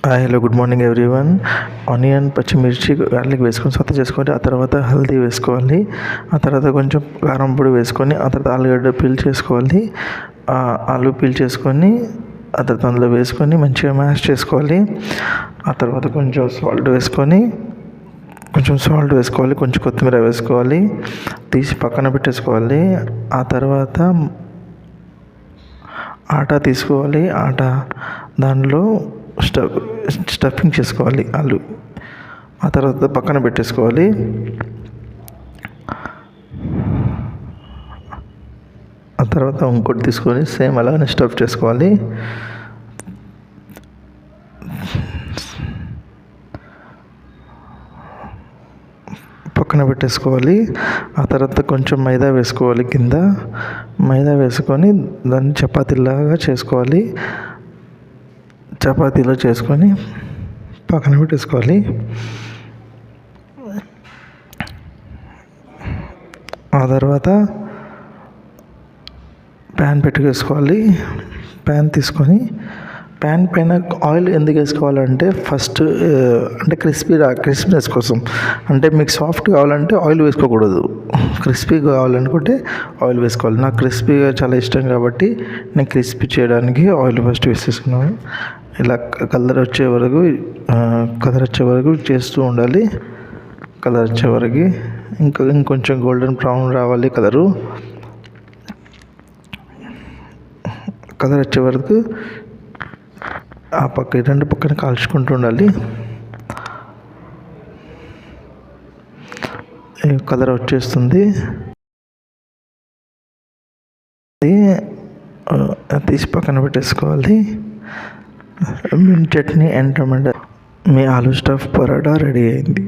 Hello good morning everyone. Onion, పచ్చిమిర్చి, garlic వేసుకొని సొత చేసుకోవాలి. ఆ తర్వాత హల్దీ వేసుకోవాలి. ఆ తర్వాత కొంచెం కారం పొడి వేసుకొని ఆ తర్వాత ఆలుగడ్డ పీల్ చేసుకోవాలి. ఆలు పీల్ చేసుకొని ఆ తర్వాత అందులో వేసుకొని మంచిగా మ్యాష్ చేసుకోవాలి. ఆ తర్వాత కొంచెం సాల్ట్ వేసుకోవాలి. కొంచెం కొత్తిమీర వేసుకోవాలి. తీసి పక్కన పెట్టేసుకోవాలి. ఆ తర్వాత ఆటా తీసుకోవాలి. దానిలో స్టఫింగ్ చేసుకోవాలి ఆలు. ఆ తర్వాత పక్కన పెట్టేసుకోవాలి. ఆ తర్వాత ఇంకోటి తీసుకొని సేమ్ అలానే స్టఫ్ చేసుకోవాలి. పక్కన పెట్టేసుకోవాలి. ఆ తర్వాత కొంచెం మైదా వేసుకోవాలి. కింద మైదా వేసుకొని దాన్ని చపాతీలాగా చేసుకోవాలి. చపాతీలో చేసుకొని పక్కన పెట్టేసుకోవాలి. ఆ తర్వాత ప్యాన్ పెట్టుకేసుకోవాలి. ప్యాన్ తీసుకొని ప్యాన్ పైన ఆయిల్ ఎందుకు వేసుకోవాలంటే ఫస్ట్ అంటే క్రిస్పీనెస్ కోసం. అంటే మీకు సాఫ్ట్ కావాలంటే ఆయిల్ వేసుకోకూడదు. క్రిస్పీ కావాలనుకుంటే ఆయిల్ వేసుకోవాలి. నాకు క్రిస్పీగా చాలా ఇష్టం కాబట్టి నేను క్రిస్పీ చేయడానికి ఆయిల్ ఫస్ట్ వేసేసుకున్నాను. ఇలా కలర్ వచ్చే వరకు చేస్తూ ఉండాలి. కలర్ వచ్చే వరకు ఇంకొంచెం గోల్డెన్ బ్రౌన్ రావాలి. కలర్ వచ్చే వరకు ఆ రెండు పక్కన కాల్చుకుంటూ ఉండాలి. కలర్ వచ్చేస్తుంది. తీసి పక్కన పెట్టేసుకోవాలి. మీ చట్నీ అండ్ టమాటా, మీ ఆలూ స్టఫ్ పరోటా రెడీ అయింది.